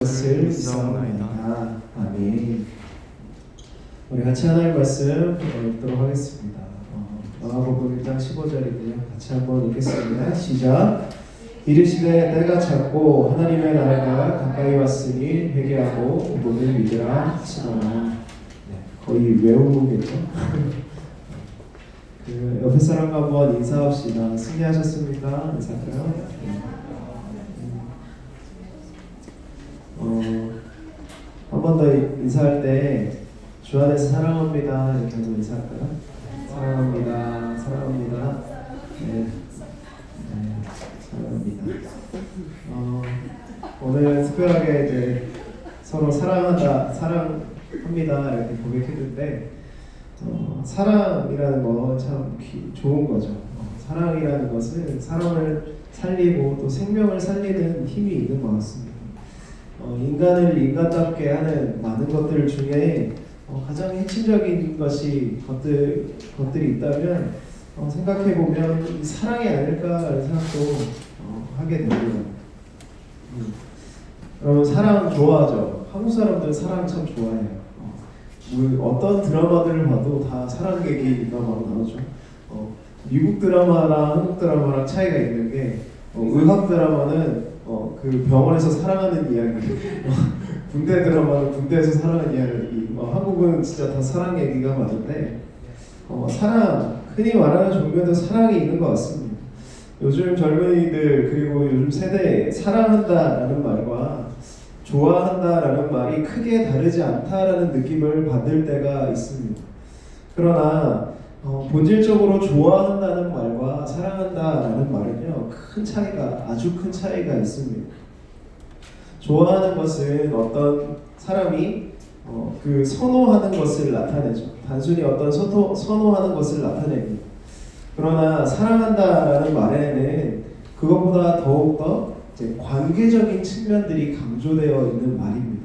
것을 믿사옵나이다. 아멘. 우리 같이 하나님의 말씀 읽도록 하겠습니다. 마가복음 1장 15절이고요. 같이 한번 읽겠습니다. 시작. 이르시되 때가 찼고 하나님의 나라가 가까이 왔으니 회개하고 복음을 믿으라 하시더라. 거의 외우겠죠? 그 옆에 사람과 한번 인사합시다. 승리하셨습니까? 인사할까요? 한 번 더 인사할 때 주 안에서 사랑합니다 이렇게 한번 인사할까요? 사랑합니다. 사랑합니다. 네, 사랑합니다. 오늘 특별하게 이제 서로 사랑한다, 사랑합니다 이렇게 고백했는데 사랑이라는 건 참 좋은 거죠. 사랑이라는 것은 사람을 살리고 또 생명을 살리는 힘이 있는 것 같습니다. 인간을 인간답게 하는 많은 것들 중에 가장 핵심적인 것들이 있다면 생각해보면 사랑이 아닐까라는 생각도 하게 됩니다. 여러분 사랑 좋아하죠? 한국 사람들 사랑 참 좋아해요. 어떤 드라마들을 봐도 다 사랑 얘기가 막 나오죠. 미국 드라마랑 한국 드라마랑 차이가 있는 게 의학 드라마는 그 병원에서 사랑하는 이야기, 군대 드라마는 군대에서 사랑하는 이야기, 한국은 진짜 다 사랑 얘기가 많은데 사랑, 흔히 말하는 종교에도 사랑이 있는 것 같습니다. 요즘 젊은이들 그리고 요즘 세대에 사랑한다라는 말과 좋아한다라는 말이 크게 다르지 않다라는 느낌을 받을 때가 있습니다. 그러나 본질적으로 좋아한다는 말과 사랑한다라는 말은요 아주 큰 차이가 있습니다. 좋아하는 것은 어떤 사람이 그 선호하는 것을 나타내죠. 단순히 어떤 선호하는 것을 나타냅니다. 그러나 사랑한다라는 말에는 그것보다 더욱더 관계적인 측면들이 강조되어 있는 말입니다.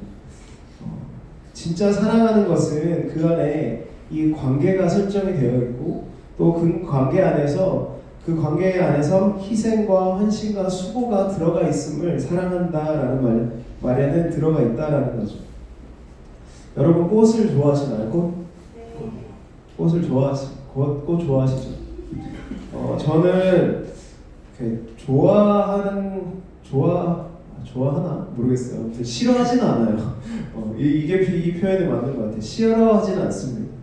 진짜 사랑하는 것은 그 안에 이 관계가 설정이 되어 있고 또 그 관계 안에서 희생과 헌신과 수고가 들어가 있음을 사랑한다라는 말에는 들어가 있다라는 거죠. 여러분 꽃을 좋아하시나요? 꽃을 꽃 좋아하시죠? 저는 좋아하나 모르겠어요. 싫어하진 않아요. 이 표현이 맞는 것 같아요. 싫어하진 않습니다.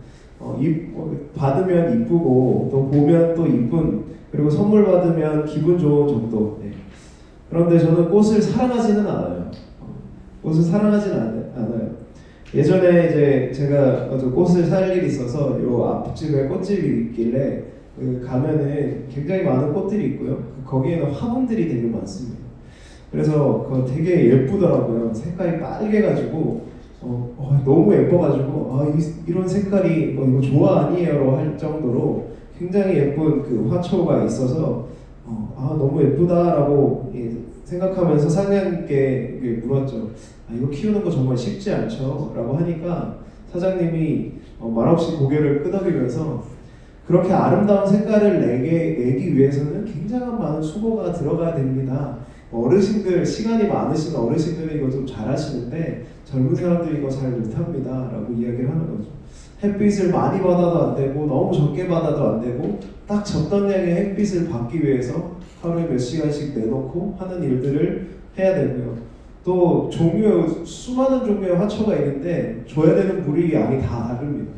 받으면 이쁘고 또 보면 또 이쁜, 그리고 선물 받으면 기분 좋은 정도. 그런데 저는 꽃을 사랑하지는 않아요. 않아요. 예전에 이제 제가 꽃을 살 일이 있어서 요 앞집에 꽃집이 있길래 가면은 굉장히 많은 꽃들이 있고요. 거기에는 화분들이 되게 많습니다. 그래서 그거 되게 예쁘더라고요. 색깔이 빨개가지고 너무 예뻐가지고 이런 색깔이 이거 좋아 아니에요로 할 정도로 굉장히 예쁜 그 화초가 있어서 너무 예쁘다라고 생각하면서 사장님께 물었죠. 이거 키우는 거 정말 쉽지 않죠? 라고 하니까 사장님이 말없이 고개를 끄덕이면서 그렇게 아름다운 색깔을 내기 위해서는 굉장한 많은 수고가 들어가야 됩니다. 시간이 많으신 어르신들은 이거 좀 잘하시는데 젊은 사람들이 이거 잘 못합니다 라고 이야기를 하는 거죠. 햇빛을 많이 받아도 안 되고 너무 적게 받아도 안 되고 딱 적당량의 햇빛을 받기 위해서 하루에 몇 시간씩 내놓고 하는 일들을 해야 되고요. 또 수많은 종류의 화초가 있는데 줘야 되는 물의 양이 다 다릅니다.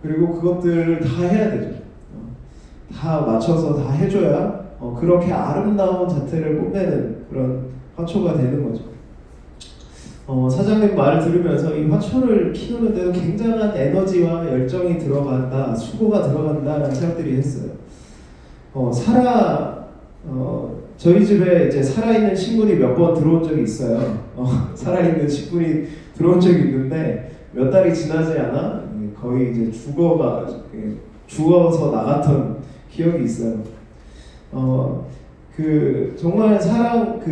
그리고 그것들을 다 해야 되죠. 다 맞춰서 다 해줘야 그렇게 아름다운 자태를 뽐내는 그런 화초가 되는 거죠. 사장님 말을 들으면서 이 화초를 키우는데도 굉장한 에너지와 열정이 들어간다, 수고가 들어간다라는 생각들이 했어요. 저희 집에 이제 살아있는 식물이 몇 번 들어온 적이 있어요. 살아있는 식물이 들어온 적이 있는데 몇 달이 지나지 않아 거의 이제 죽어서 나갔던 기억이 있어요. 정말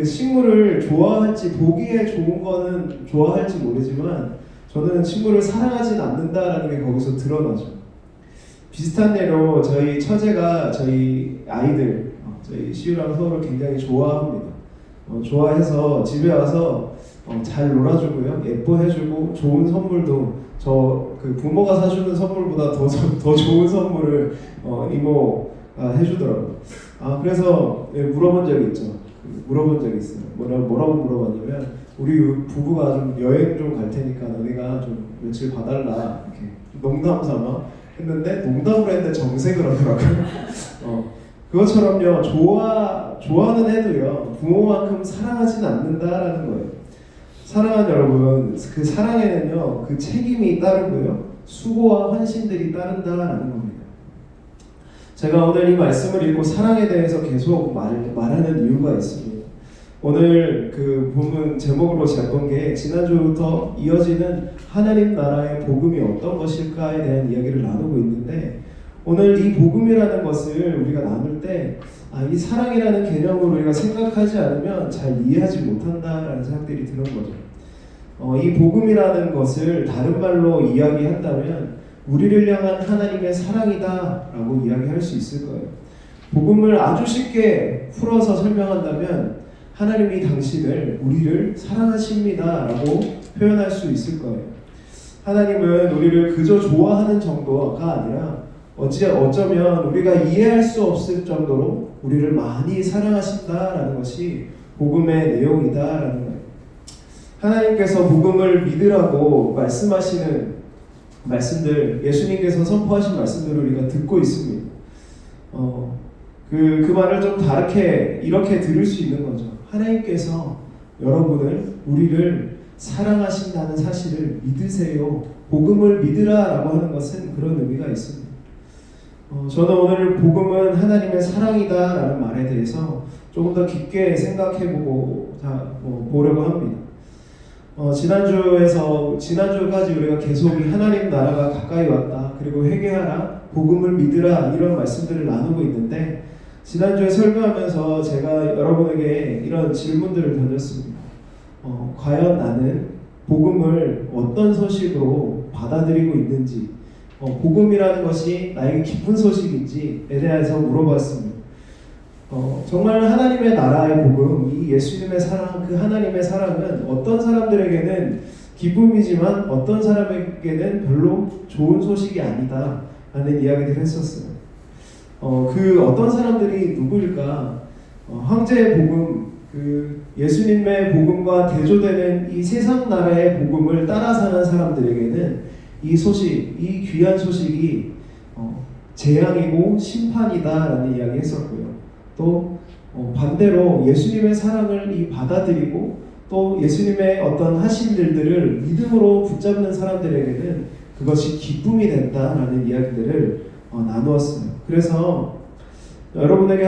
식물을 좋아할지, 보기에 좋은 거는 좋아할지 모르지만 저는 식물을 사랑하진 않는다라는 게 거기서 드러나죠. 비슷한 예로 저희 처제가 저희 아이들, 저희 시우랑 서울을 굉장히 좋아합니다. 좋아해서 집에 와서 잘 놀아주고요, 예뻐해주고 좋은 선물도 그 부모가 사주는 선물보다 더 좋은 선물을 이모가 해주더라고요. 그래서 물어본 적이 있죠. 물어본 적이 있어요. 뭐라고 물어봤냐면 우리 부부가 좀 여행 좀 갈 테니까 너네가 좀 며칠 봐달라 이렇게 농담 삼아 했는데 농담으로 했는데 정색을 하더라고요. 그것처럼요, 좋아하는 애도요 부모만큼 사랑하진 않는다라는 거예요. 사랑하는 여러분, 그 사랑에는요 그 책임이 따르고요 수고와 환심들이 따른다라는 겁니다. 제가 오늘 이 말씀을 읽고 사랑에 대해서 계속 말하는 이유가 있습니다. 오늘 그 본문 제목으로 잡은 게 지난주부터 이어지는 하나님 나라의 복음이 어떤 것일까에 대한 이야기를 나누고 있는데, 오늘 이 복음이라는 것을 우리가 나눌 때 이 사랑이라는 개념을 우리가 생각하지 않으면 잘 이해하지 못한다라는 생각들이 드는 거죠. 이 복음이라는 것을 다른 말로 이야기한다면 우리를 향한 하나님의 사랑이다라고 이야기할 수 있을 거예요. 복음을 아주 쉽게 풀어서 설명한다면 하나님이 우리를 사랑하십니다라고 표현할 수 있을 거예요. 하나님은 우리를 그저 좋아하는 정도가 아니라 어쩌면 우리가 이해할 수 없을 정도로 우리를 많이 사랑하신다라는 것이 복음의 내용이다라는 거예요. 하나님께서 복음을 믿으라고 말씀하시는 말씀들, 예수님께서 선포하신 말씀들을 우리가 듣고 있습니다. 그 말을 좀 다르게 이렇게 들을 수 있는 거죠. 하나님께서 우리를 사랑하신다는 사실을 믿으세요. 복음을 믿으라라고 하는 것은 그런 의미가 있습니다. 저는 오늘 복음은 하나님의 사랑이다라는 말에 대해서 조금 더 깊게 보려고 합니다. 지난주까지 우리가 계속 하나님 나라가 가까이 왔다, 그리고 회개하라, 복음을 믿으라, 이런 말씀들을 나누고 있는데, 지난주에 설교하면서 제가 여러분에게 이런 질문들을 던졌습니다. 과연 나는 복음을 어떤 소식으로 받아들이고 있는지, 복음이라는 것이 나에게 기쁜 소식인지에 대해서 물어봤습니다. 정말 하나님의 나라의 복음, 이 예수님의 사랑, 그 하나님의 사랑은 어떤 사람들에게는 기쁨이지만 어떤 사람에게는 별로 좋은 소식이 아니다 라는 이야기를 했었어요. 그 어떤 사람들이 누구일까? 황제의 복음, 그 예수님의 복음과 대조되는 이 세상 나라의 복음을 따라 사는 사람들에게는 이 귀한 소식이 재앙이고 심판이다라는 이야기 했었고요. 또 반대로 예수님의 사랑을 받아들이고 또 예수님의 어떤 하신 일들을 믿음으로 붙잡는 사람들에게는 그것이 기쁨이 된다라는 이야기들을 나누었어요. 그래서 여러분에게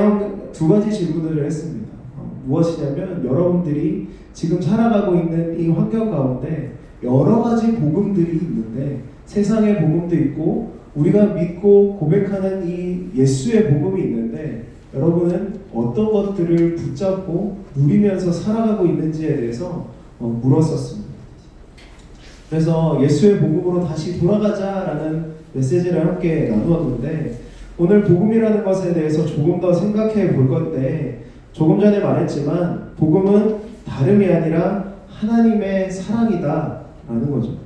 두 가지 질문을 했습니다. 무엇이냐면, 여러분들이 지금 살아가고 있는 이 환경 가운데 여러 가지 복음들이 있는데, 세상의 복음도 있고 우리가 믿고 고백하는 이 예수의 복음이 있는데, 여러분은 어떤 것들을 붙잡고 누리면서 살아가고 있는지에 대해서 물었었습니다. 그래서 예수의 복음으로 다시 돌아가자라는 메시지를 함께 나누었는데, 오늘 복음이라는 것에 대해서 조금 더 생각해 볼 건데, 조금 전에 말했지만 복음은 다름이 아니라 하나님의 사랑이다 라는 거죠.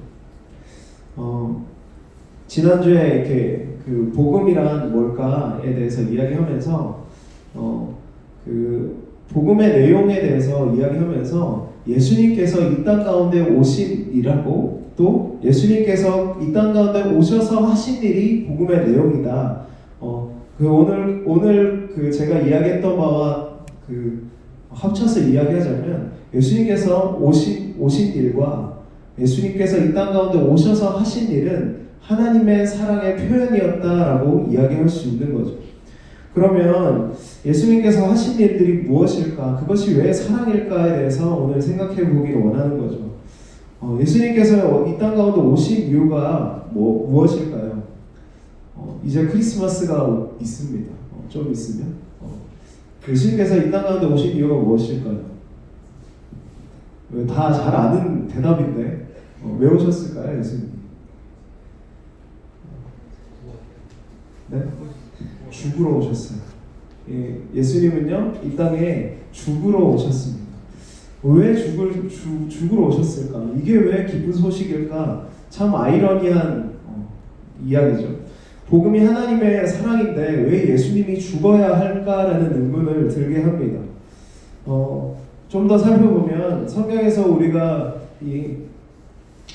지난주에 이렇게 그 복음이란 뭘까에 대해서 이야기하면서 그 복음의 내용에 대해서 이야기하면서 예수님께서 이 땅 가운데 오심이라고, 또 예수님께서 이 땅 가운데 오셔서 하신 일이 복음의 내용이다. 오늘 제가 이야기했던 바와 합쳐서 이야기하자면, 예수님께서 오신 일과 예수님께서 이 땅 가운데 오셔서 하신 일은 하나님의 사랑의 표현이었다라고 이야기할 수 있는 거죠. 그러면 예수님께서 하신 일들이 무엇일까? 그것이 왜 사랑일까에 대해서 오늘 생각해 보기를 원하는 거죠. 예수님께서 이 땅 가운데 오신 이유가 무엇일까요? 이제 크리스마스가 있습니다. 좀 있으면. 예수님께서 이 땅 가운데 오신 이유가 무엇일까요? 다 잘 아는 대답인데 왜 오셨을까요, 예수님? 네? 죽으러 오셨어요. 예수님은요, 이 땅에 죽으러 오셨습니다. 왜 죽으러 오셨을까? 이게 왜 기쁜 소식일까? 참 아이러니한 이야기죠. 복음이 하나님의 사랑인데 왜 예수님이 죽어야 할까라는 의문을 들게 합니다. 좀 더 살펴보면 성경에서 우리가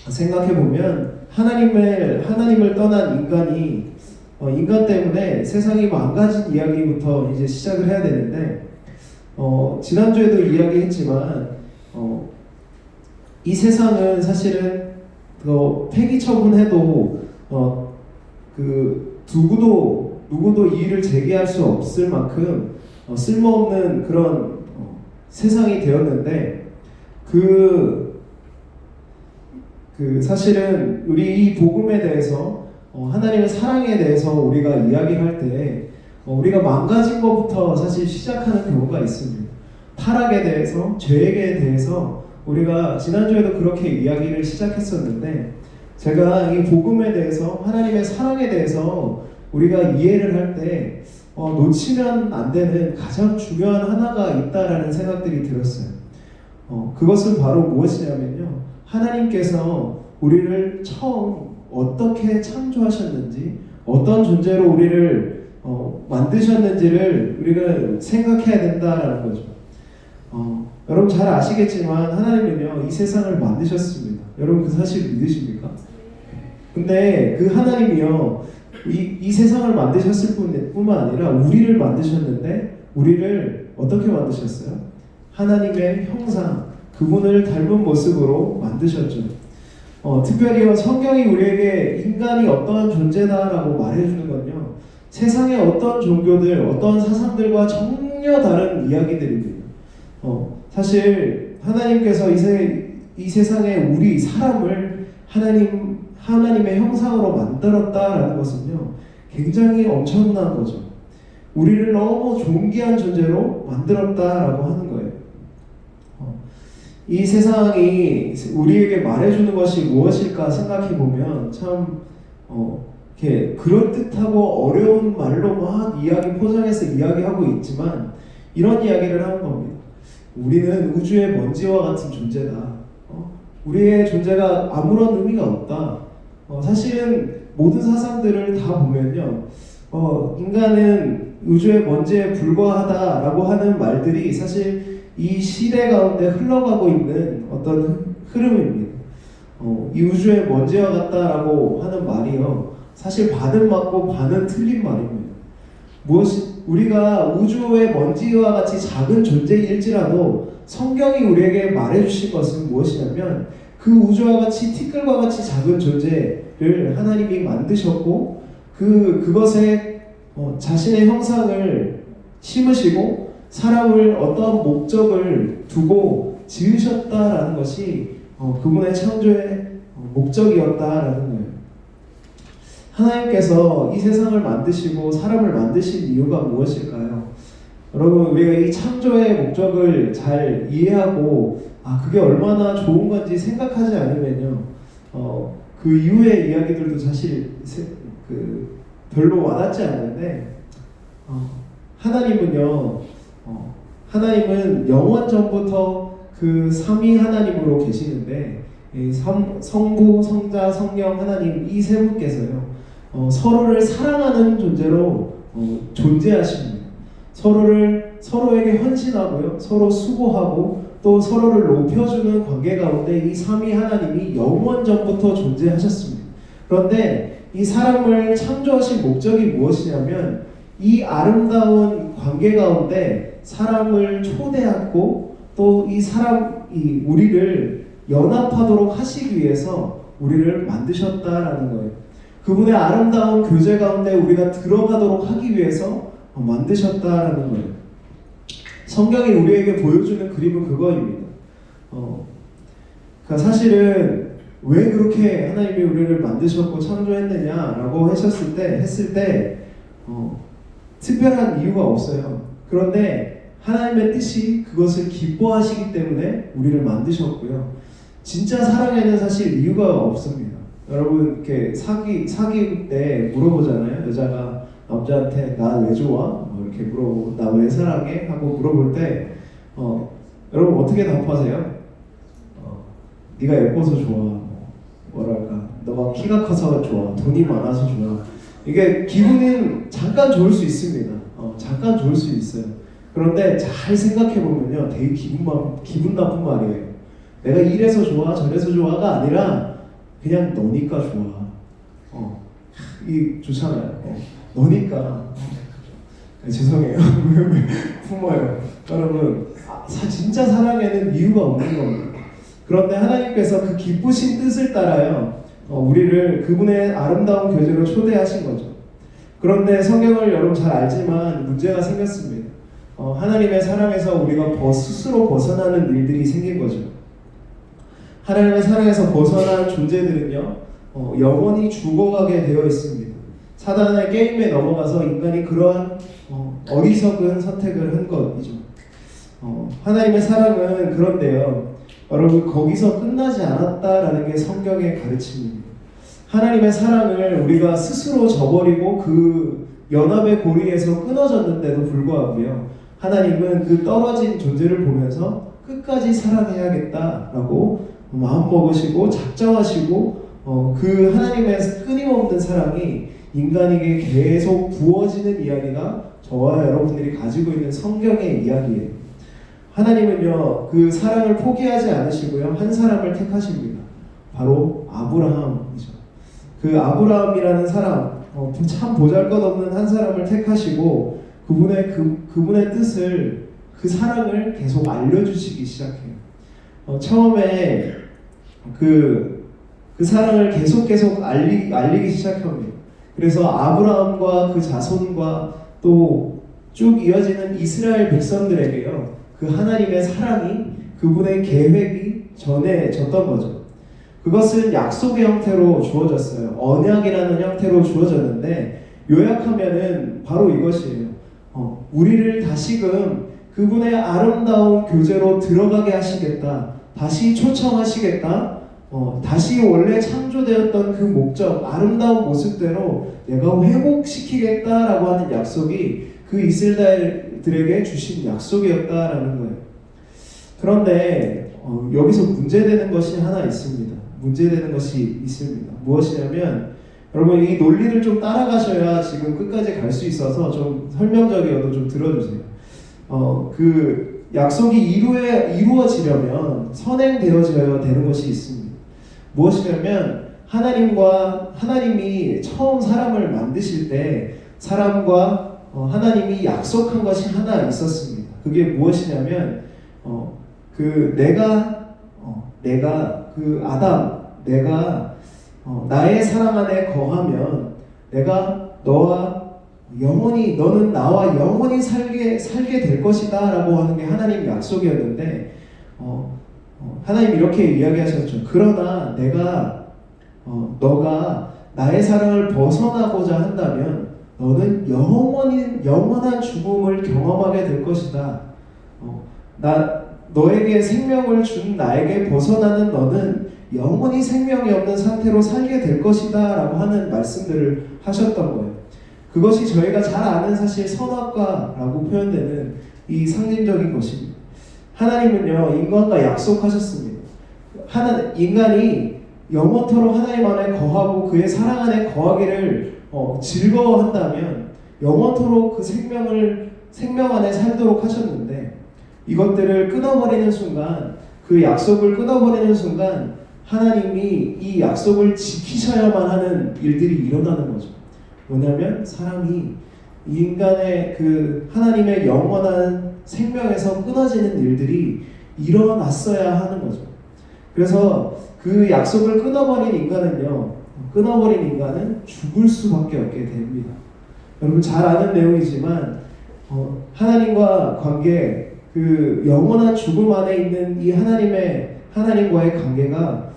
생각해 보면 하나님을 떠난 인간이 인간 때문에 세상이 망가진 이야기부터 이제 시작을 해야 되는데 지난주에도 이야기했지만 이 세상은 사실은 폐기 처분해도 누구도 이의를 제기할 수 없을 만큼 쓸모없는 그런 세상이 되었는데 사실은 우리 이 복음에 대해서 하나님의 사랑에 대해서 우리가 이야기를 할 때 우리가 망가진 것부터 사실 시작하는 경우가 있습니다. 타락에 대해서, 죄에 대해서 우리가 지난주에도 그렇게 이야기를 시작했었는데 제가 이 복음에 대해서 하나님의 사랑에 대해서 우리가 이해를 할 때 놓치면 안 되는 가장 중요한 하나가 있다라는 생각들이 들었어요. 그것은 바로 무엇이냐면요. 하나님께서 우리를 처음 어떻게 창조하셨는지 어떤 존재로 우리를 만드셨는지를 우리가 생각해야 된다라는 거죠. 여러분 잘 아시겠지만 하나님은요 이 세상을 만드셨습니다. 여러분 그 사실 믿으십니까? 근데 그 하나님이요 이 세상을 만드셨을 뿐만 아니라 우리를 만드셨는데 우리를 어떻게 만드셨어요? 하나님의 형상, 그분을 닮은 모습으로 만드셨죠. 특별히 성경이 우리에게 인간이 어떠한 존재다라고 말해주는 건요 세상의 어떤 종교들, 어떤 사상들과 전혀 다른 이야기들입니다. 사실 하나님께서 이 세상에 우리 사람을 하나님의 형상으로 만들었다라는 것은요 굉장히 엄청난 거죠. 우리를 너무 존귀한 존재로 만들었다라고 하는 거예요. 이 세상이 우리에게 말해주는 것이 무엇일까 생각해 보면 참 이렇게 그럴듯하고 어려운 말로 막 포장해서 이야기하고 있지만 이런 이야기를 하는 겁니다. 우리는 우주의 먼지와 같은 존재다. 우리의 존재가 아무런 의미가 없다. 사실은 모든 사상들을 다 보면요, 인간은 우주의 먼지에 불과하다라고 하는 말들이 사실 이 시대 가운데 흘러가고 있는 어떤 흐름입니다. 이 우주의 먼지와 같다라고 하는 말이요, 사실 반은 맞고 반은 틀린 말입니다. 우리가 우주의 먼지와 같이 작은 존재일지라도 성경이 우리에게 말해주신 것은 무엇이냐면 그 우주와 같이 티끌과 같이 작은 존재를 하나님이 만드셨고 그것에 자신의 형상을 심으시고 사람을 어떤 목적을 두고 지으셨다라는 것이 그분의 창조의 목적이었다라는 거예요. 하나님께서 이 세상을 만드시고 사람을 만드신 이유가 무엇일까요? 여러분 우리가 이 창조의 목적을 잘 이해하고 그게 얼마나 좋은 건지 생각하지 않으면요 그 이후의 이야기들도 사실 별로 와닿지 않는데 하나님은 영원 전부터 그 삼위 하나님으로 계시는데 성부, 성자, 성령 하나님 이 세 분께서요 서로를 사랑하는 존재로 존재하십니다. 서로에게 헌신하고요, 서로 수고하고 또 서로를 높여주는 관계 가운데 이 삼위 하나님이 영원 전부터 존재하셨습니다. 그런데 이 사람을 창조하신 목적이 무엇이냐면 이 아름다운 관계 가운데 사람을 초대하고 또 우리를 연합하도록 하시기 위해서 우리를 만드셨다라는 거예요. 그분의 아름다운 교제 가운데 우리가 들어가도록 하기 위해서 만드셨다라는 거예요. 성경이 우리에게 보여주는 그림은 그거입니다. 그러니까 사실은 왜 그렇게 하나님이 우리를 만드셨고 창조했느냐라고 했을 때 특별한 이유가 없어요. 그런데 하나님의 뜻이 그것을 기뻐하시기 때문에 우리를 만드셨고요. 진짜 사랑에는 사실 이유가 없습니다. 여러분 이렇게 사귈 때 물어보잖아요. 여자가 남자한테 나 왜 좋아? 이렇게 물어보고 나 왜 사랑해? 하고 물어볼 때 여러분 어떻게 답하세요? 네가 예뻐서 좋아. 뭐랄까, 너가 키가 커서 좋아. 돈이 많아서 좋아. 이게 기분은 잠깐 좋을 수 있습니다. 잠깐 좋을 수 있어요. 그런데 잘 생각해 보면요, 되게 기분 나쁜 말이에요. 내가 이래서 좋아, 저래서 좋아가 아니라 그냥 너니까 좋아. 이 좋잖아요. 너니까. 죄송해요. 품어요. 여러분, 진짜 사랑에는 이유가 없는 겁니다. 그런데 하나님께서 그 기쁘신 뜻을 따라요, 우리를 그분의 아름다운 교제로 초대하신 거죠. 그런데 성경을 여러분 잘 알지만 문제가 생겼습니다. 하나님의 사랑에서 우리가 스스로 벗어나는 일들이 생긴 거죠. 하나님의 사랑에서 벗어난 존재들은요, 영원히 죽어가게 되어 있습니다. 사단의 게임에 넘어가서 인간이 그러한 어리석은 선택을 한 것이죠. 하나님의 사랑은 그런데요, 여러분 거기서 끝나지 않았다라는 게 성경의 가르침입니다. 하나님의 사랑을 우리가 스스로 저버리고 그 연합의 고리에서 끊어졌는데도 불구하고요, 하나님은 그 떨어진 존재를 보면서 끝까지 사랑해야겠다라고 마음먹으시고 작정하시고, 그 하나님의 끊임없는 사랑이 인간에게 계속 부어지는 이야기가 저와 여러분들이 가지고 있는 성경의 이야기예요. 하나님은요, 그 사랑을 포기하지 않으시고요, 한 사람을 택하십니다. 바로 아브라함이죠. 그 아브라함이라는 사람, 참 보잘것없는 한 사람을 택하시고 그분의 뜻을, 그 사랑을 계속 알려주시기 시작해요. 처음에 그 사랑을 계속 알리기 시작합니다. 그래서 아브라함과 그 자손과 또 쭉 이어지는 이스라엘 백성들에게요, 그 하나님의 사랑이, 그분의 계획이 전해졌던 거죠. 그것은 약속의 형태로 주어졌어요. 언약이라는 형태로 주어졌는데, 요약하면은 바로 이것이에요. 우리를 다시금 그분의 아름다운 교제로 들어가게 하시겠다. 다시 초청하시겠다. 다시 원래 창조되었던 그 목적, 아름다운 모습대로 내가 회복시키겠다라고 하는 약속이 그 이스라엘들에게 주신 약속이었다라는 거예요. 그런데 여기서 문제되는 것이 하나 있습니다. 문제되는 것이 있습니다. 무엇이냐면, 여러분 이 논리를 좀 따라가셔야 지금 끝까지 갈 수 있어서 좀 설명적이어도 좀 들어주세요. 그 약속이 이루어지려면 선행되어져야 되는 것이 있습니다. 무엇이냐면, 하나님이 처음 사람을 만드실 때 사람과 하나님이 약속한 것이 하나 있었습니다. 그게 무엇이냐면, 나의 사랑 안에 거하면 내가 너는 나와 영원히 살게 될 것이다 라고 하는 게 하나님의 약속이었는데, 하나님 이렇게 이야기하셨죠. 그러나 너가 나의 사랑을 벗어나고자 한다면 너는 영원한 죽음을 경험하게 될 것이다. 너에게 생명을 준 나에게 벗어나는 너는 영원히 생명이 없는 상태로 살게 될 것이다 라고 하는 말씀들을 하셨던 거예요. 그것이 저희가 잘 아는 사실 선악과라고 표현되는 이 상징적인 것입니다. 하나님은요, 인간과 약속하셨습니다. 인간이 영원토록 하나님 안에 거하고 그의 사랑 안에 거하기를 즐거워한다면 영원토록 그 생명 안에 살도록 하셨는데, 이것들을 끊어버리는 순간, 그 약속을 끊어버리는 순간 하나님이 이 약속을 지키셔야만 하는 일들이 일어나는 거죠. 뭐냐면, 사람이 인간의 그 하나님의 영원한 생명에서 끊어지는 일들이 일어났어야 하는 거죠. 그래서 그 약속을 끊어버린 인간은 죽을 수밖에 없게 됩니다. 여러분 잘 아는 내용이지만, 하나님과 관계, 그 영원한 죽음 안에 있는 이 하나님과의 관계가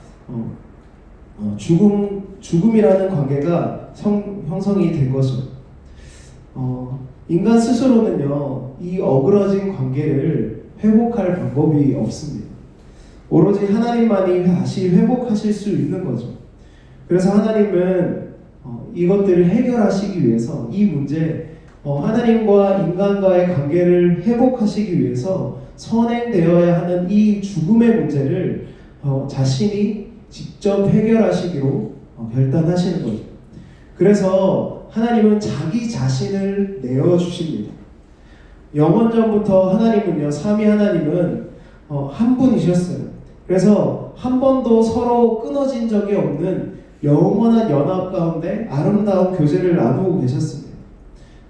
죽음이라는 관계가 형성이 된 거죠. 인간 스스로는요, 이 어그러진 관계를 회복할 방법이 없습니다. 오로지 하나님만이 다시 회복하실 수 있는 거죠. 그래서 하나님은 이것들을 해결하시기 위해서, 이 문제, 하나님과 인간과의 관계를 회복하시기 위해서 선행되어야 하는 이 죽음의 문제를 자신이 직접 해결하시기로 결단하시는 거죠. 그래서 하나님은 자기 자신을 내어주십니다. 영원전부터 하나님은요, 삼위 하나님은 한 분이셨어요. 그래서 한 번도 서로 끊어진 적이 없는 영원한 연합 가운데 아름다운 교제를 나누고 계셨습니다.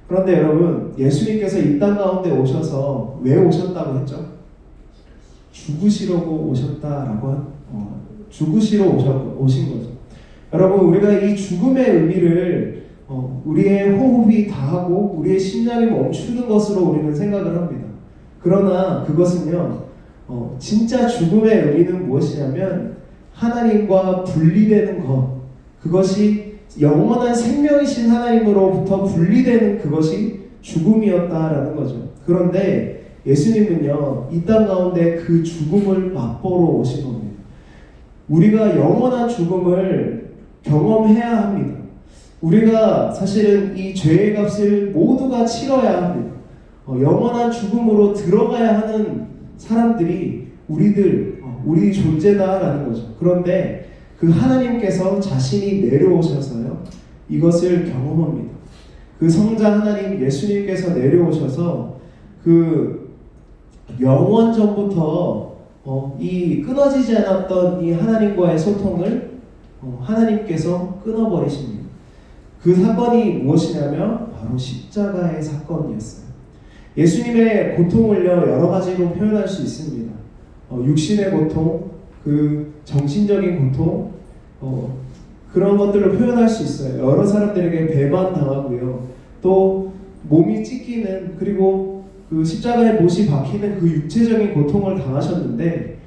그런데 여러분, 예수님께서 이 땅 가운데 오셔서 왜 오셨다고 했죠? 죽으시려고 죽으시러 오신 거죠. 여러분, 우리가 이 죽음의 의미를 우리의 호흡이 다하고 우리의 심장이 멈추는 것으로 우리는 생각을 합니다. 그러나 그것은요, 진짜 죽음의 의미는 무엇이냐면 하나님과 분리되는 것, 그것이 영원한 생명이신 하나님으로부터 분리되는 그것이 죽음이었다라는 거죠. 그런데 예수님은요, 이 땅 가운데 그 죽음을 맛보러 오신 겁니다. 우리가 영원한 죽음을 경험해야 합니다. 우리가 사실은 이 죄의 값을 모두가 치러야 합니다. 영원한 죽음으로 들어가야 하는 사람들이 우리 존재다라는 거죠. 그런데 그 하나님께서 자신이 내려오셔서요, 이것을 경험합니다. 그 성자 하나님 예수님께서 내려오셔서 그 영원전부터 이 끊어지지 않았던 이 하나님과의 소통을 하나님께서 끊어버리십니다. 그 사건이 무엇이냐면 바로 십자가의 사건이었어요. 예수님의 고통을요, 여러 가지로 표현할 수 있습니다. 육신의 고통, 그 정신적인 고통, 그런 것들로 표현할 수 있어요. 여러 사람들에게 배반당하고요, 또 몸이 찢기는, 그리고 그 십자가에 못이 박히는 그 육체적인 고통을 당하셨는데,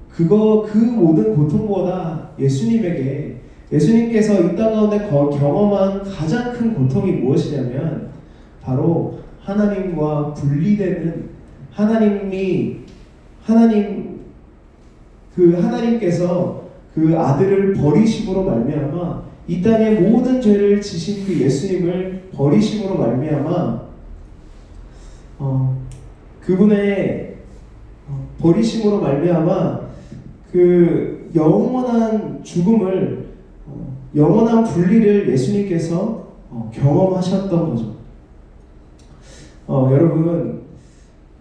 그 모든 고통보다 예수님께서 이 땅 가운데 경험한 가장 큰 고통이 무엇이냐면 바로 하나님과 분리되는, 하나님께서 그 아들을 버리심으로 말미암아 이 땅의 모든 죄를 지신 그 예수님을 버리심으로 말미암아 그분의 버리심으로 말미암아 그 영원한 죽음을, 영원한 분리를 예수님께서 경험하셨던 거죠. 여러분,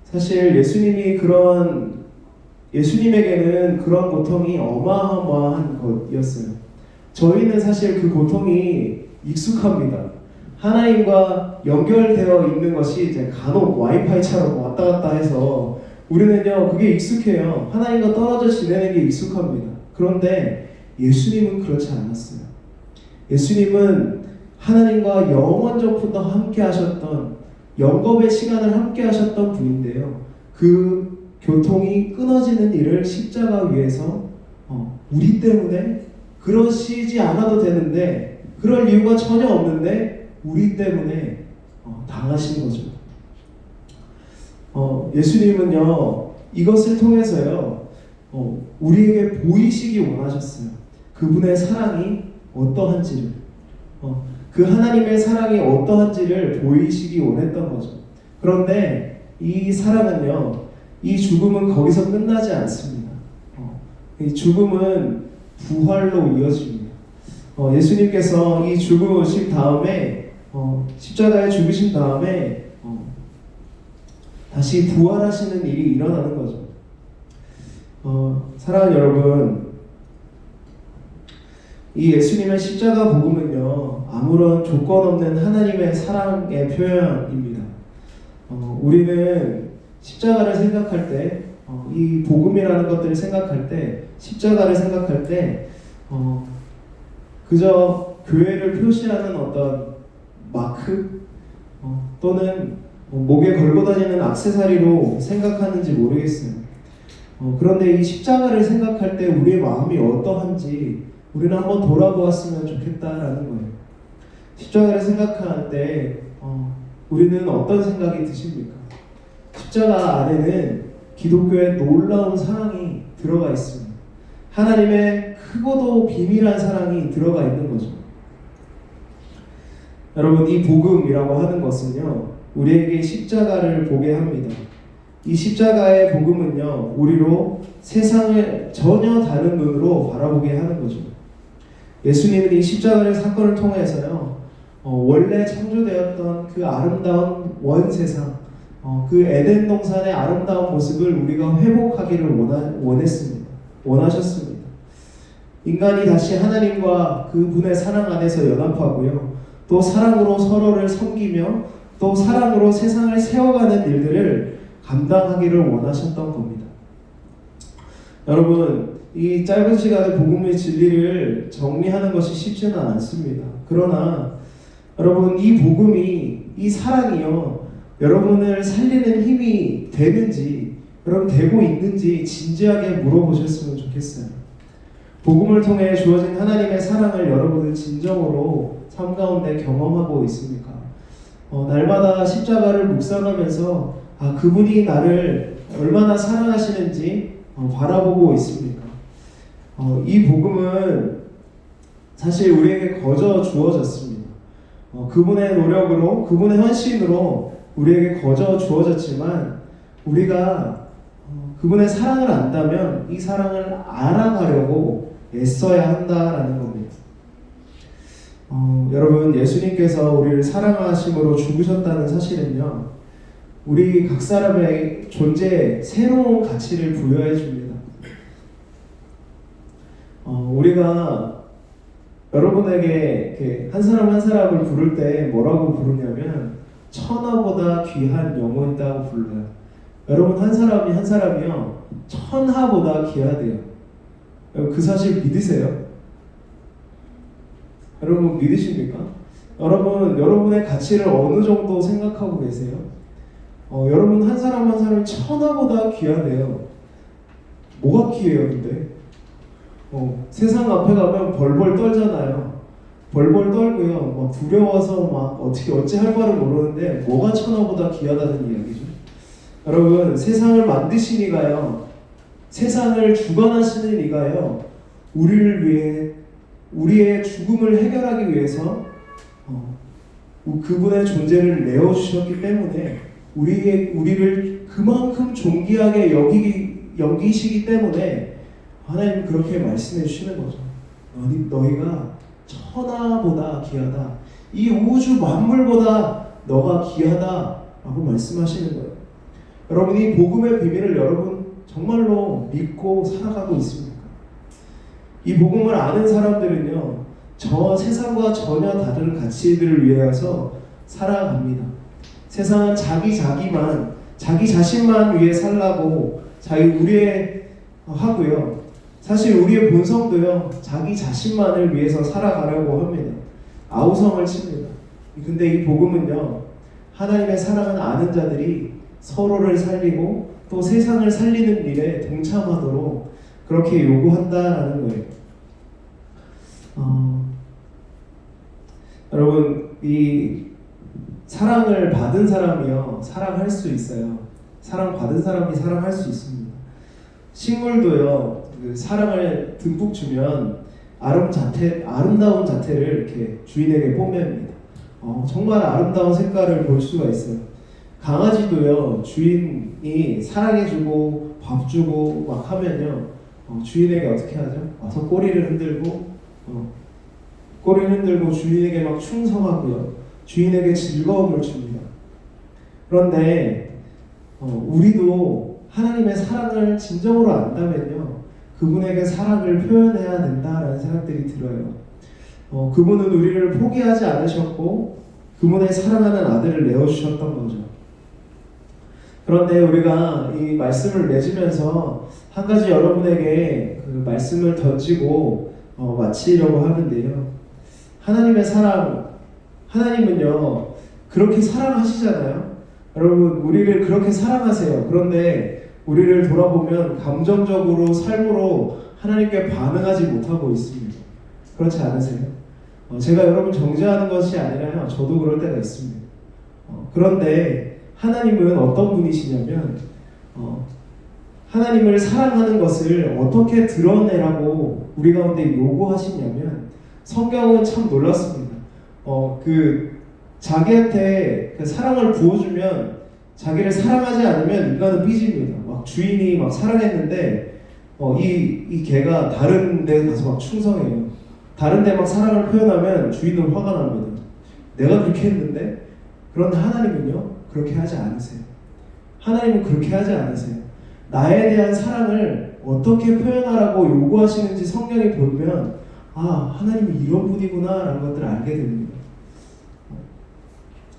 사실 예수님에게는 그런 고통이 어마어마한 것이었어요. 저희는 사실 그 고통이 익숙합니다. 하나님과 연결되어 있는 것이 이제 간혹 와이파이처럼 왔다 갔다 해서 우리는요, 그게 익숙해요. 하나님과 떨어져 지내는 게 익숙합니다. 그런데 예수님은 그렇지 않았어요. 예수님은 하나님과 영원전부터 함께 하셨던, 영겁의 시간을 함께 하셨던 분인데요, 그 교통이 끊어지는 일을 십자가 위에서 우리 때문에, 그러시지 않아도 되는데, 그럴 이유가 전혀 없는데 우리 때문에 당하신 거죠. 예수님은요, 이것을 통해서요, 우리에게 보이시기 원하셨어요. 그분의 사랑이 어떠한지를, 그 하나님의 사랑이 어떠한지를 보이시기 원했던 거죠. 그런데 이 사랑은요, 이 죽음은 거기서 끝나지 않습니다. 이 죽음은 부활로 이어집니다. 예수님께서 이 죽으신 다음에, 십자가에 죽으신 다음에 다시 부활하시는 일이 일어나는 거죠. 사랑하는 여러분, 이 예수님의 십자가 복음은요, 아무런 조건 없는 하나님의 사랑의 표현입니다. 우리는 십자가를 생각할 때, 이 복음이라는 것들을 생각할 때, 십자가를 생각할 때 그저 교회를 표시하는 어떤 마크, 또는 목에 걸고 다니는 액세서리로 생각하는지 모르겠어요. 그런데 이 십자가를 생각할 때 우리의 마음이 어떠한지 우리는 한번 돌아보았으면 좋겠다라는 거예요. 십자가를 생각할 때 우리는 어떤 생각이 드십니까? 십자가 안에는 기독교의 놀라운 사랑이 들어가 있습니다. 하나님의 크고도 비밀한 사랑이 들어가 있는 거죠. 여러분, 이 복음이라고 하는 것은요, 우리에게 십자가를 보게 합니다. 이 십자가의 복음은요, 우리로 세상을 전혀 다른 눈으로 바라보게 하는 거죠. 예수님은 이 십자가의 사건을 통해서요, 원래 창조되었던 그 아름다운 원세상, 그 에덴 동산의 아름다운 모습을 우리가 회복하기를 원하셨습니다. 인간이 다시 하나님과 그분의 사랑 안에서 연합하고요, 또 사랑으로 서로를 섬기며 또 사랑으로 세상을 세워가는 일들을 감당하기를 원하셨던 겁니다. 여러분, 이 짧은 시간에 복음의 진리를 정리하는 것이 쉽지는 않습니다. 그러나 여러분, 이 복음이, 이 사랑이요, 여러분을 살리는 힘이 되는지, 여러분 되고 있는지 진지하게 물어보셨으면 좋겠어요. 복음을 통해 주어진 하나님의 사랑을 여러분은 진정으로 삶 가운데 경험하고 있습니까? 날마다 십자가를 묵상하면서 그분이 나를 얼마나 사랑하시는지 바라보고 있습니까? 이 복음은 사실 우리에게 거저 주어졌습니다. 그분의 노력으로, 그분의 헌신으로 우리에게 거저 주어졌지만 우리가 그분의 사랑을 안다면 이 사랑을 알아가려고 애써야 한다라는 겁니다. 여러분, 예수님께서 우리를 사랑하심으로 죽으셨다는 사실은요, 우리 각 사람의 존재에 새로운 가치를 부여해 줍니다. 우리가 여러분에게 이렇게 한 사람 한 사람을 부를 때 뭐라고 부르냐면 천하보다 귀한 영혼이라고 불러요. 여러분, 한 사람이요 천하보다 귀하대요. 그 사실 믿으세요? 여러분 믿으십니까? 여러분, 여러분의 가치를 어느 정도 생각하고 계세요? 여러분 한 사람 한 사람이 천하보다 귀하대요. 뭐가 귀해요, 근데? 세상 앞에 가면 벌벌 떨잖아요. 벌벌 떨고요, 막 두려워서 막 어찌 할 바를 모르는데 뭐가 천하보다 귀하다는 이야기죠? 여러분, 세상을 만드신 이가요, 세상을 주관하시는 이가요, 우리를 위해 우리의 죽음을 해결하기 위해서 그분의 존재를 내어주셨기 때문에 우리를 그만큼 존귀하게 여기시기 때문에 하나님 그렇게 말씀해 주시는 거죠. 너희가 천하보다 귀하다. 이 우주 만물보다 너가 귀하다라고 말씀하시는 거예요. 여러분, 이 복음의 비밀을 여러분 정말로 믿고 살아가고 있습니까? 이 복음을 아는 사람들은요, 저 세상과 전혀 다른 가치들을 위해서 살아갑니다. 세상은 자기 자신만 위해 살라고 우리의 하고요. 사실 우리의 본성도요, 자기 자신만을 위해서 살아가려고 합니다. 아우성을 칩니다. 근데 이 복음은요, 하나님의 사랑을 아는 자들이 서로를 살리고 또 세상을 살리는 일에 동참하도록 그렇게 요구한다라는 거예요. 여러분, 이 사랑을 받은 사람이요, 사랑할 수 있어요. 사랑받은 사람이 사랑할 수 있습니다. 식물도요, 그 사랑을 듬뿍 주면 아름다운 자태를 이렇게 주인에게 뽐냅니다. 정말 아름다운 색깔을 볼 수가 있어요. 강아지도요, 주인이 사랑해주고 밥 주고 막 하면요, 주인에게 어떻게 하죠? 와서 꼬리를 흔들고 주인에게 막 충성하고요, 주인에게 즐거움을 줍니다. 그런데 우리도 하나님의 사랑을 진정으로 안다면요, 그분에게 사랑을 표현해야 된다라는 생각들이 들어요. 그분은 우리를 포기하지 않으셨고 그분의 사랑하는 아들을 내어주셨던 거죠. 그런데 우리가 이 말씀을 맺으면서 한 가지 여러분에게 그 말씀을 던지고 마치려고 하는데요. 하나님의 사랑, 하나님은요 그렇게 사랑하시잖아요. 여러분, 우리를 그렇게 사랑하세요. 그런데 우리를 돌아보면 감정적으로, 삶으로 하나님께 반응하지 못하고 있습니다. 그렇지 않으세요? 제가 여러분 정죄하는 것이 아니라요, 저도 그럴 때가 있습니다. 그런데 하나님은 어떤 분이시냐면 하나님을 사랑하는 것을 어떻게 드러내라고 우리 가운데 요구하시냐면, 성경은 참 놀랐습니다. 자기한테 그 사랑을 부어주면 자기를 사랑하지 않으면 인간은 삐집니다. 막 주인이 막 사랑했는데 이 개가 다른 데 가서 막 충성해요. 다른 데 막 사랑을 표현하면 주인은 화가 납니다. 내가 그렇게 했는데. 그런데 하나님은요 그렇게 하지 않으세요. 하나님은 그렇게 하지 않으세요. 나에 대한 사랑을 어떻게 표현하라고 요구하시는지 성경에 보면 하나님이 이런 분이구나 라는 것들을 알게 됩니다.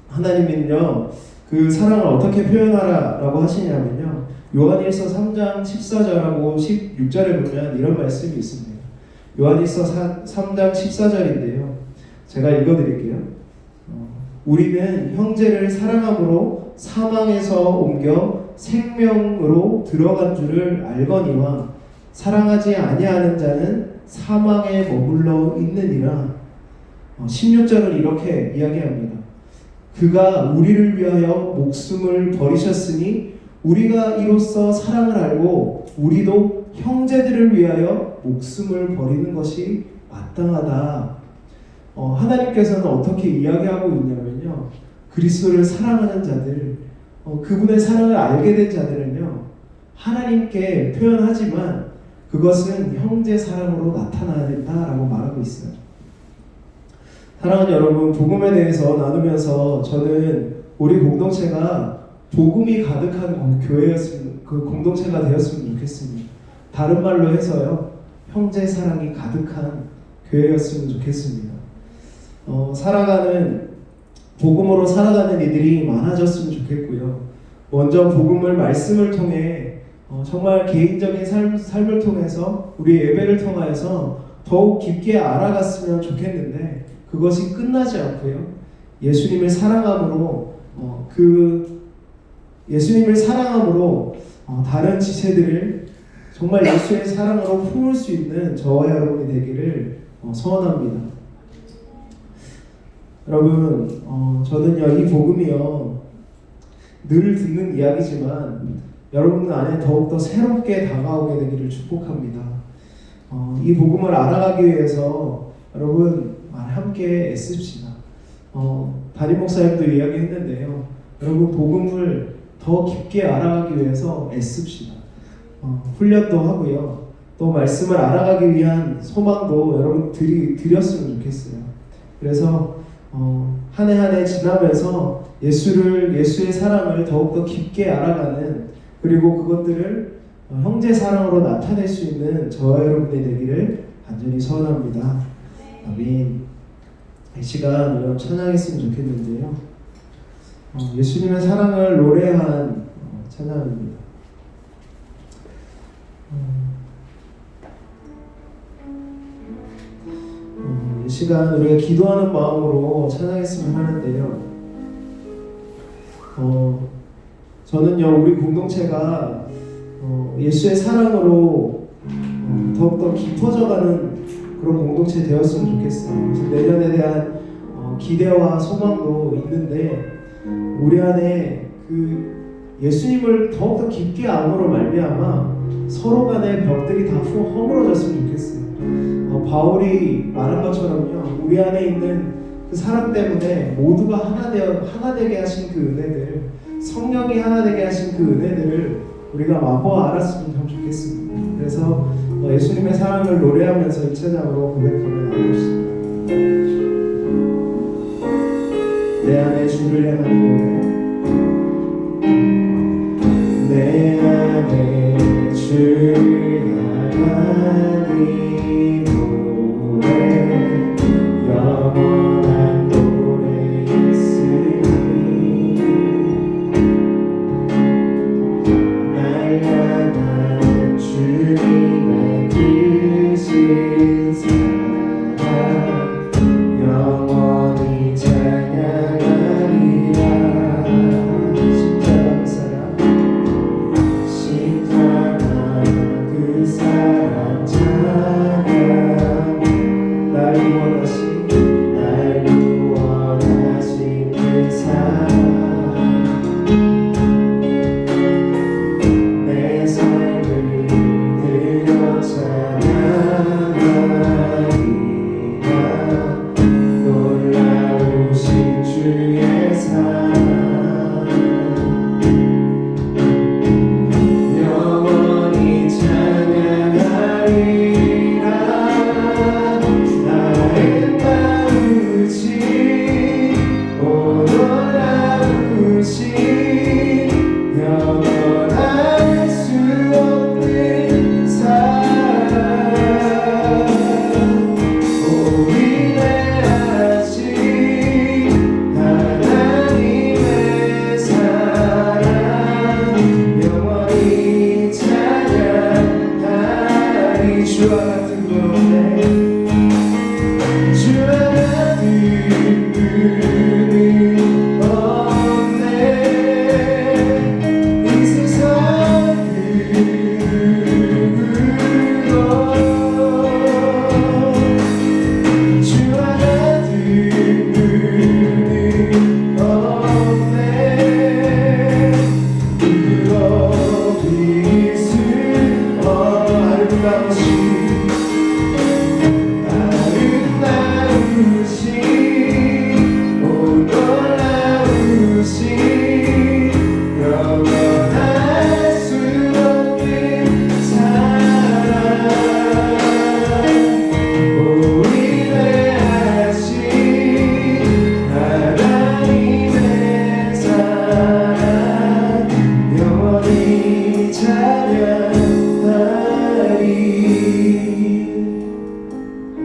하나님은요 그 사랑을 어떻게 표현하라 라고 하시냐면요, 요한일서 3장 14절하고 16절에 보면 이런 말씀이 있습니다. 요한일서 3장 14절인데요, 제가 읽어드릴게요. 우리는 형제를 사랑함으로 사망에서 옮겨 생명으로 들어간 줄을 알거니와 사랑하지 아니하는 자는 사망에 머물러 있느니라. 16절은 이렇게 이야기합니다. 그가 우리를 위하여 목숨을 버리셨으니 우리가 이로써 사랑을 알고 우리도 형제들을 위하여 목숨을 버리는 것이 마땅하다. 하나님께서는 어떻게 이야기하고 있냐면요, 그리스도를 사랑하는 자들, 그분의 사랑을 알게 된 자들은요 하나님께 표현하지만 그것은 형제 사랑으로 나타나야 된다라고 말하고 있어요. 사랑하는 여러분, 복음에 대해서 나누면서 저는 우리 공동체가 복음이 가득한 교회였으면, 그 공동체가 되었으면 좋겠습니다. 다른 말로 해서요, 형제 사랑이 가득한 교회였으면 좋겠습니다. 복음으로 살아가는 이들이 많아졌으면 좋겠고요. 먼저 복음을 말씀을 통해 정말 개인적인 삶을 통해서 우리 예배를 통하여서 더욱 깊게 알아갔으면 좋겠는데, 그것이 끝나지 않고요, 예수님을 사랑함으로 다른 지체들을 정말 예수의 사랑으로 품을 수 있는 저와 여러분이 되기를 소원합니다. 여러분, 저는요 이 복음이요 늘 듣는 이야기지만 여러분 안에 더욱더 새롭게 다가오게 되기를 축복합니다. 이 복음을 알아가기 위해서 여러분 함께 애씁시다. 담임 목사님도 이야기했는데요, 여러분 복음을 더 깊게 알아가기 위해서 애씁시다. 훈련도 하고요, 또 말씀을 알아가기 위한 소망도 여러분 드렸으면 좋겠어요. 그래서 한 해 한 해 지나면서 예수의 사랑을 더욱더 깊게 알아가는, 그리고 그것들을 형제 사랑으로 나타낼 수 있는 저와 여러분이 되기를 간절히 소원합니다. 아멘. 이 시간 여러분 찬양했으면 좋겠는데요, 예수님의 사랑을 노래한 찬양입니다. 이 시간 우리가 기도하는 마음으로 찬양했으면 하는데요, 저는요 우리 공동체가 예수의 사랑으로 더욱더 깊어져가는 그런 공동체 되었으면 좋겠어요. 그래서 내년에 대한 기대와 소망도 있는데, 우리 안에 그 예수님을 더욱더 깊게 암으로 말미암아 서로 간의 벽들이 다 허물어졌으면 좋겠어요. 바울이 말한 것처럼요, 우리 안에 있는 그 사랑 때문에 모두가 하나 되게 하신 그 은혜들, 성령이 하나 되게 하신 그 은혜들을 우리가 맛보아 알았으면 참 좋겠습니다. 그래서 예수님의 사랑을 노래하면서 이 찬양으로 고백하며 나누겠습니다. 내 안에 주를 향하는 노래. 내 안에 주를 향하는 영원한 노래 있으니 날 향한 주님의 크신 사랑 영원히 찬양하리라.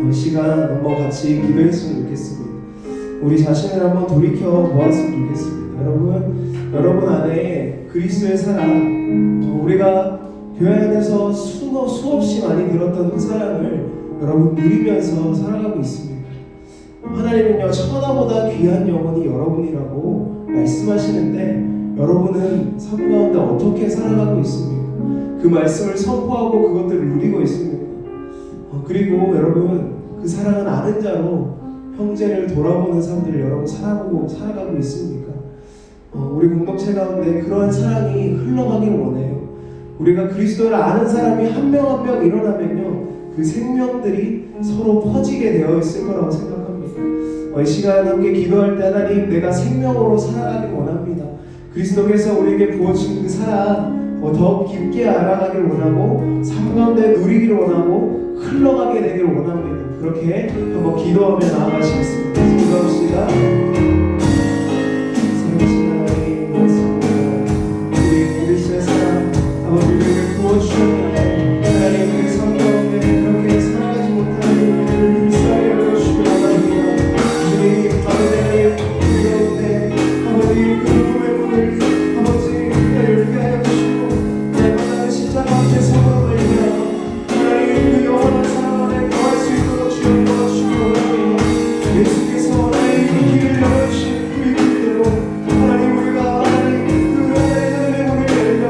이 시간 한번 같이 기도했으면 좋겠습니다. 우리 자신을 한번 돌이켜 보았으면 좋겠습니다. 여러분 안에 그리스도의 사랑, 우리가 교회 안에서 수없이 많이 들었던 그 사랑을 여러분 누리면서 살아가고 있습니다. 하나님은요, 천하보다 귀한 영혼이 여러분이라고 말씀하시는데 여러분은 삶 가운데 어떻게 살아가고 있습니까? 그 말씀을 선포하고 그것들을 누리고 있습니까? 그리고 여러분, 그 사랑은 아는 자로 형제를 돌아보는 사람들을 여러분 살아가고 있습니까? 우리 공동체 가운데 그러한 사랑이 흘러가길 원해요. 우리가 그리스도를 아는 사람이 한 명 한 명 일어나면요, 그 생명들이 서로 퍼지게 되어 있을 거라고 생각합니다. 이 시간 함께 기도할 때 하나님, 내가 생명으로 살아가길 원합니다. 그리스도께서 우리에게 부어주신 그 사랑 더 깊게 알아가길 원하고 삶 가운데 누리길 원하고 흘러가게 되길 원합니다. 그렇게 한번 기도하며 나아가시겠습니다. 기도합시다. 사랑하신 하나님, 우리 그리스도의 사랑 아버지를 부어주셨는데 하나님, 그 삶 가운데 그렇게 살아가지 못하는 우리를 불쌍히 여겨주시기 바랍니다. 주님, 아버지, 우리 가운데 아버지 그 꿈의 문을 아버지 열게 하여 주시고 날마다 십자가 앞에 서로 걸리며 하나님 그 영원한 사랑 안에 거할 수 있도록 주여 도와주시기 원합니다. 예수께서 나의 그 길을 열어주신 그 길대로 하나님, 우리가 하나님 그 하나님의 문을 열며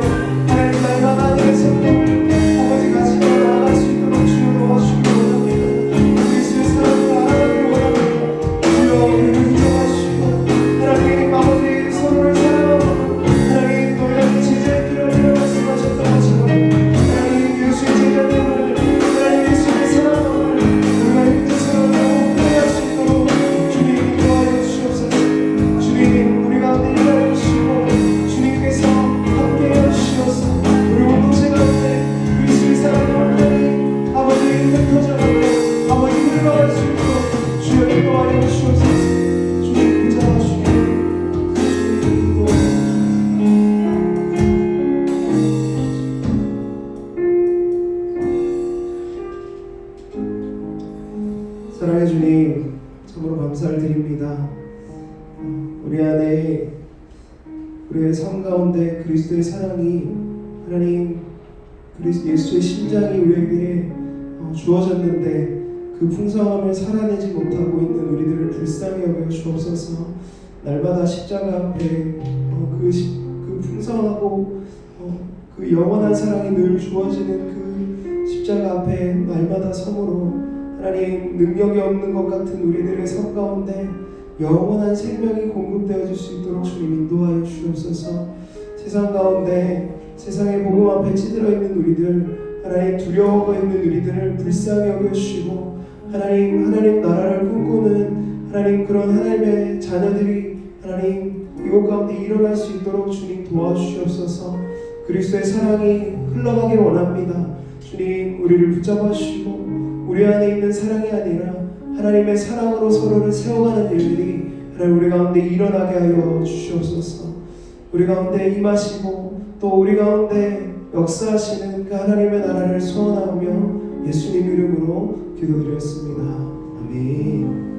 하나님 날마다 내 성령 아버지 같이 나아갈 수 있도록 주여 도와주시기 원합니다. 그리스도의 사랑을 알아가길 원합니다. 주여 우리를 인정하시고 하나님 아버지 서로를 사랑하고 하나님 너희는 제자들이라고 말씀하셨던 것처럼 하나님 예수의 제자들을 하나님 예수의 사랑을 우리가 힘든 사랑으로 회개할 수 있도록 주님 인도하여 주시옵소서. 주님 우리 가운데 일하여 주시고 주님께서 함께하여 주시옵소서. 우리 공동체 가운데 그리스도의 사랑을 하나님 아버지 흩어져가고 아버지 흘러갈 수 있도록 주여 인도하여 주시옵소서. 주님 인정하시고 사랑해 주님, 참으로 감사를 드립니다. 우리 안에 우리의 삶 가운데 그리스도의 사랑이 하나님 예수의 심장이 우리에게 주어졌는데 그 풍성함을 살아내지 못하고 있는 우리들을 불쌍히 여겨 주옵소서. 날마다 십자가 앞에 그 풍성하고 그 영원한 사랑이 늘 주어지는 그 십자가 앞에 날마다 섬으로 하나님 능력이 없는 것 같은 우리들의 삶 가운데 영원한 생명이 공급되어질 수 있도록 주님 인도하여 주옵소서. 세상 가운데 세상의 복음 앞에 찌들어 있는 우리들, 하나님 두려워하고 있는 우리들을 불쌍히 여겨주시고 하나님 나라를 꿈꾸는 하나님 그런 하나님의 자녀들이 하나님 이곳 가운데 일어날 수 있도록 주님 도와주시옵소서. 그리스도의 사랑이 흘러가길 원합니다. 주님 우리를 붙잡아 주시고 우리 안에 있는 사랑이 아니라 하나님의 사랑으로 서로를 세워가는 일들이 하나님 우리 가운데 일어나게 하여 주시옵소서. 우리 가운데 임하시고 또 우리 가운데 역사하시는 그 하나님의 나라를 소원하며 예수님 이름으로 기도드렸습니다. 아멘.